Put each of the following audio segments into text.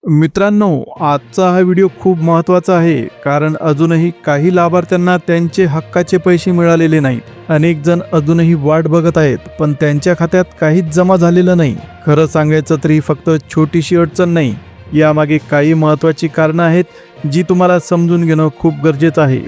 मित्रांनो, आजचा हा व्हिडिओ खूप महत्त्वाचा आहे, कारण अजूनही काही लाभार्थ्यांना त्यांचे हक्काचे पैसे मिळालेले नाहीत। अनेक जण अजूनही वाट बघत आहेत, पण त्यांच्या खात्यात काहीच जमा झालेलं नाही। खरं सांगायचं तरी फक्त छोटीशी अडचण नाही, यामागे काही महत्त्वाची कारणं आहेत, जी तुम्हाला समजून घेणं खूप गरजेचं आहे।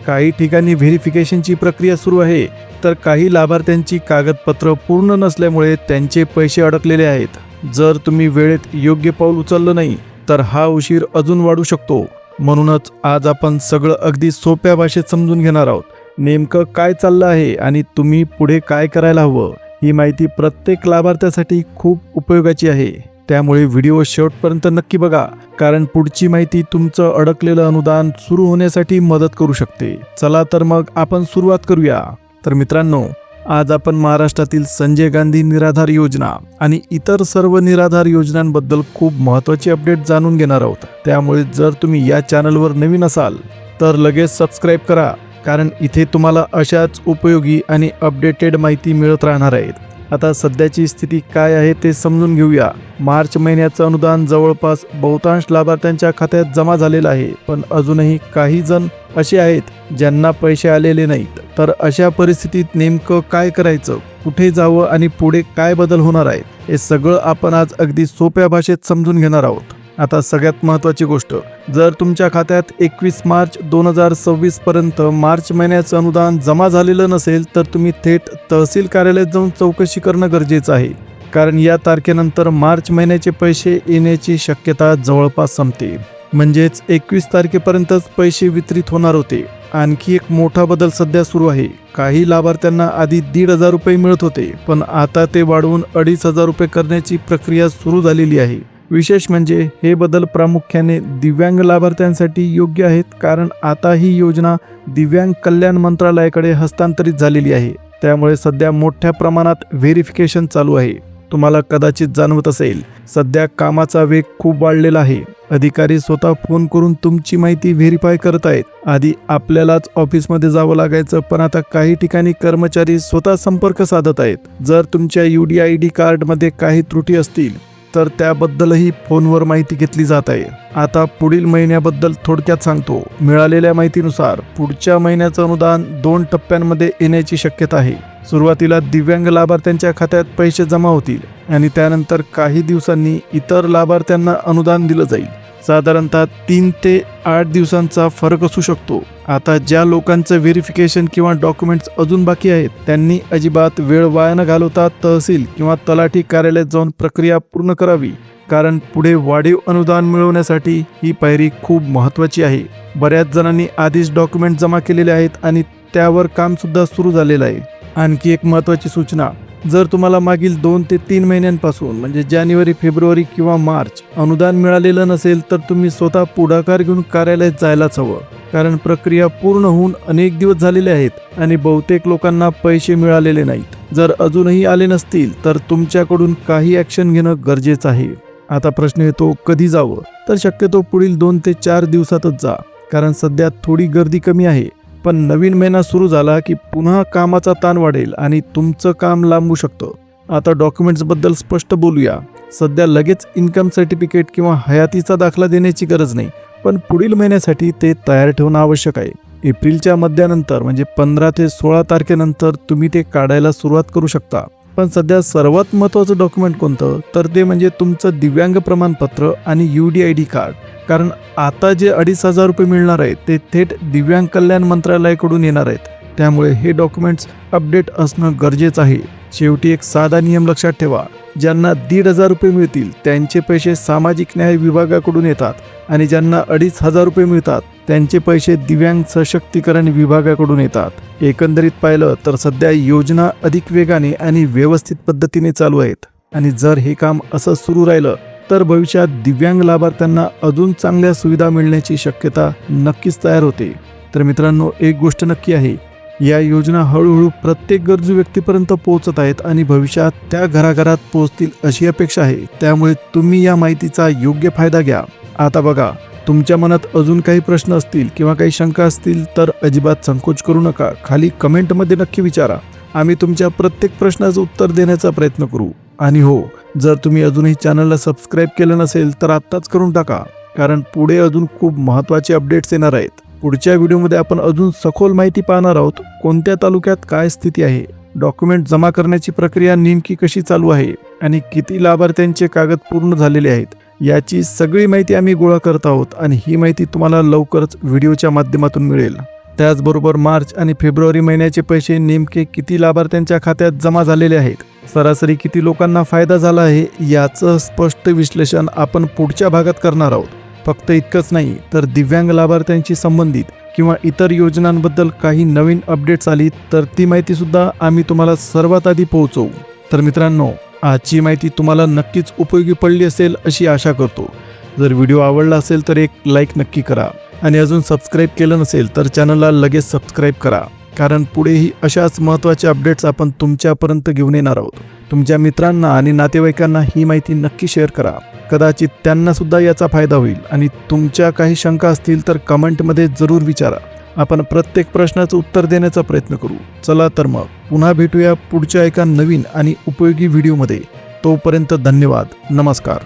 काही ठिकाणी व्हेरिफिकेशनची प्रक्रिया सुरू आहे, तर काही लाभार्थ्यांची कागदपत्र पूर्ण नसल्यामुळे त्यांचे पैसे अडकलेले आहेत। जर तुम्ही वेळेत योग्य पाऊल उचललं नाही, तर हा उशीर अजून वाढू शकतो। म्हणूनच आज आपण सगळं अगदी सोप्या भाषेत समजून घेणार आहोत। नेमकं काय चाललं आहे आणि तुम्ही पुढे काय करायला हवं, ही माहिती प्रत्येक लाभार्थ्यासाठी खूप उपयोगाची आहे। त्यामुळे व्हिडिओ शेवटपर्यंत नक्की बघा, कारण पुढची माहिती तुमचं अडकलेलं अनुदान सुरू होण्यासाठी मदत करू शकते। चला तर मग आपण सुरुवात करूया। तर मित्रांनो, आज आपण महाराष्ट्रातील संजय गांधी निराधार योजना आणि इतर सर्व निराधार योजनांबद्दल खूप महत्त्वाची अपडेट जाणून घेणार आहोत। त्यामुळे जर तुम्ही या चॅनलवर नवीन असाल तर लगेच सबस्क्राईब करा, कारण इथे तुम्हाला अशाच उपयोगी आणि अपडेटेड माहिती मिळत राहणार आहेत। आता सध्याची स्थिती काय आहे ते समजून घेऊया। मार्च महिन्याचं अनुदान जवळपास बहुतांश लाभार्थ्यांच्या खात्यात जमा झालेलं आहे, पण अजूनही काही जण असे आहेत ज्यांना पैसे आलेले नाहीत। तर अशा परिस्थितीत नेमकं काय करायचं, कुठे जावं आणि पुढे काय बदल होणार आहेत, हे सगळं आपण आज अगदी सोप्या भाषेत समजून घेणार आहोत। आता सगळ्यात महत्त्वाची गोष्ट, जर तुमच्या खात्यात 21 मार्च 2026 पर्यंत मार्च महिन्याचं अनुदान जमा झालेलं नसेल, तर तुम्ही थेट तहसील कार्यालयात जाऊन चौकशी करणं गरजेचं आहे, कारण या तारखेनंतर मार्च महिन्याचे पैसे येण्याची शक्यता जवळपास संपते। म्हणजेच 21 तारखेपर्यंतच पैसे वितरित होणार होते। आणखी एक मोठा बदल सध्या सुरू आहे। काही लाभार्थ्यांना आधी 1,500 रुपये मिळत होते, पण आता ते वाढवून 2,500 रुपये करण्याची प्रक्रिया सुरू झालेली आहे। विशेष म्हणजे हे बदल प्रामुख्याने दिव्यांग लाभार्थ्यांसाठी योग्य आहेत, कारण आता ही योजना दिव्यांग कल्याण मंत्रालयाकडे हस्तांतरित झालेली आहे। त्यामुळे सध्या मोठ्या प्रमाणात व्हेरिफिकेशन चालू आहे। तुम्हाला कदाचित जाणवत असेल, सध्या कामाचा वेग खूप वाढलेला आहे। अधिकारी स्वतः फोन करून तुमची माहिती व्हेरीफाय करत आहेत। आधी आपल्यालाच ऑफिसमध्ये जावं लागायचं, पण आता काही ठिकाणी कर्मचारी स्वतः संपर्क साधत आहेत। जर तुमच्या UDID कार्डमध्ये काही त्रुटी असतील तर त्याबद्दलही फोनवर माहिती घेतली जात आहे। आता पुढील महिन्याबद्दल थोडक्यात सांगतो। मिळालेल्या माहितीनुसार पुढच्या महिन्याचं अनुदान 2 टप्प्यांमध्ये येण्याची शक्यता आहे। सुरुवातीला दिव्यांग लाभार्थ्यांच्या खात्यात पैसे जमा होतील आणि त्यानंतर काही दिवसांनी इतर लाभार्थ्यांना अनुदान दिलं जाईल। साधारणतः 3 ते 8 दिवसांचा फरक असू शकतो। आता ज्या लोकांचं व्हेरिफिकेशन किंवा डॉक्युमेंट्स अजून बाकी आहेत, त्यांनी अजिबात वेळ वाया न घालवता तहसील किंवा तलाठी कार्यालयात जाऊन प्रक्रिया पूर्ण करावी, कारण पुढे वाढीव अनुदान मिळवण्यासाठी ही पायरी खूप महत्त्वाची आहे। बऱ्याच जणांनी आधीच डॉक्युमेंट जमा केलेले आहेत आणि त्यावर काम सुद्धा सुरू झालेलं आहे। आणखी एक महत्त्वाची सूचना, जर तुम्हाला मागील 2 ते 3 महिन्यांपासून म्हणजे जानेवारी, फेब्रुवारी किंवा मार्च अनुदान मिळालेलं नसेल, तर तुम्ही स्वतः पुढाकार घेऊन कार्यालयात जायलाच हवं, कारण प्रक्रिया पूर्ण होऊन अनेक दिवस झालेले आहेत आणि बहुतेक लोकांना पैसे मिळालेले नाहीत। जर अजूनही आले नसतील, तर तुमच्याकडून काही ॲक्शन घेणं गरजेचं आहे। आता प्रश्न येतो, कधी जावं? तर शक्यतो पुढील 2 ते 4 दिवसातच जा, कारण सध्या थोडी गर्दी कमी आहे। पण नवीन महिना सुरू झाला की पुन्हा कामाचा ताण वाढेल आणि तुमचं काम लांबू शकतं। आता डॉक्युमेंट्सबद्दल स्पष्ट बोलूया। सध्या लगेच इन्कम सर्टिफिकेट किंवा हयातीचा दाखला देण्याची गरज नाही, पण पुढील महिन्यासाठी ते तयार ठेवणं आवश्यक आहे। एप्रिलच्या मध्यानंतर म्हणजे 15 ते 16 तारखेनंतर तुम्ही ते काढायला सुरुवात करू शकता। पण सध्या सर्वात महत्त्वाचं डॉक्युमेंट कोणतं, तर ते म्हणजे तुमचं दिव्यांग प्रमाणपत्र आणि UDID कार्ड, कारण आता जे 2,500 रुपये मिळणार आहेत ते थेट दिव्यांग कल्याण मंत्रालयाकडून येणार आहेत। त्यामुळे हे डॉक्युमेंट्स अपडेट असणं गरजेचं आहे। शेवटी एक साधा नियम लक्षात ठेवा, ज्यांना 1,500 रुपये मिळतील त्यांचे पैसे सामाजिक न्याय विभागाकडून येतात, आणि ज्यांना 2,500 रुपये मिळतात त्यांचे पैसे दिव्यांग सशक्तीकरण विभागाकडून येतात। एकंदरीत पाहिलं तर सध्या योजना अधिक वेगाने आणि व्यवस्थित पद्धतीने चालू आहेत, आणि जर हे काम असं सुरू राहिलं तर भविष्यात दिव्यांग लाभार्थ्यांना अजून चांगल्या सुविधा मिळण्याची शक्यता नक्कीच तयार होते। तर मित्रांनो, एक गोष्ट नक्की आहे, या योजना हळूहळू प्रत्येक गरजू व्यक्तीपर्यंत पोहोचत आहेत आणि भविष्यात त्या घराघरात पोहोचतील अशी अपेक्षा आहे। त्यामुळे तुम्ही या माहितीचा योग्य फायदा घ्या। आता बघा, तुमच्या मनात अजून काही प्रश्न असतील किंवा काही शंका असतील तर अजिबात संकोच करू नका, खाली कमेंटमध्ये नक्की विचारा। आम्ही तुमच्या प्रत्येक प्रश्नाचं उत्तर देण्याचा प्रयत्न करू। आणि हो, जर तुम्ही अजूनही चॅनलला सबस्क्राईब केलं नसेल तर आत्ताच करून टाका, कारण पुढे अजून खूप महत्त्वाचे अपडेट्स येणार आहेत. पुढच्या व्हिडिओमध्ये आपण अजून सखोल माहिती पाहणार आहोत. कोणत्या तालुक्यात काय स्थिती आहे, डॉक्युमेंट जमा करण्याची प्रक्रिया नेमकी कशी चालू आहे आणि किती लाभार्थ्यांचे कागद पूर्ण झालेले आहेत, याची सगळी माहिती आम्ही गोळा करत आहोत आणि ही माहिती तुम्हाला लवकरच व्हिडिओच्या माध्यमातून मिळेल. त्याचबरोबर मार्च आणि फेब्रुवारी महिन्याचे पैसे नेमके किती लाभार्थ्यांच्या खात्यात जमा झालेले आहेत, सरासरी किती लोकांना फायदा झाला आहे, याचं स्पष्ट विश्लेषण आपण पुढच्या भागात करणार आहोत. फक्त इतकंच नाही तर दिव्यांग लाभार्थ्यांशी संबंधित किंवा इतर योजनांबद्दल काही नवीन अपडेट्स आली तर ती माहितीसुद्धा आम्ही तुम्हाला सर्वात आधी पोहोचवू. तर मित्रांनो, आजची माहिती तुम्हाला नक्कीच उपयोगी पडली असेल अशी आशा करतो. जर व्हिडिओ आवडला असेल तर एक लाईक नक्की करा आणि अजून सबस्क्राईब केलं नसेल तर चॅनलला लगेच सबस्क्राईब करा, कारण पुढेही अशाच महत्त्वाच्या अपडेट्स आपण तुमच्यापर्यंत घेऊन येणार आहोत. तुमच्या मित्रांना आणि नातेवाईकांना ही माहिती नक्की शेअर करा. कदाचित त्यांना सुद्धा याचा फायदा होईल. आणि तुमच्या काही शंका असतील तर कमेंटमध्ये जरूर विचारा. आपण प्रत्येक प्रश्नाचं उत्तर देण्याचा प्रयत्न करू. चला तर मग पुन्हा भेटूया पुढच्या एका नवीन आणि उपयोगी व्हिडिओमध्ये. तोपर्यंत धन्यवाद. नमस्कार.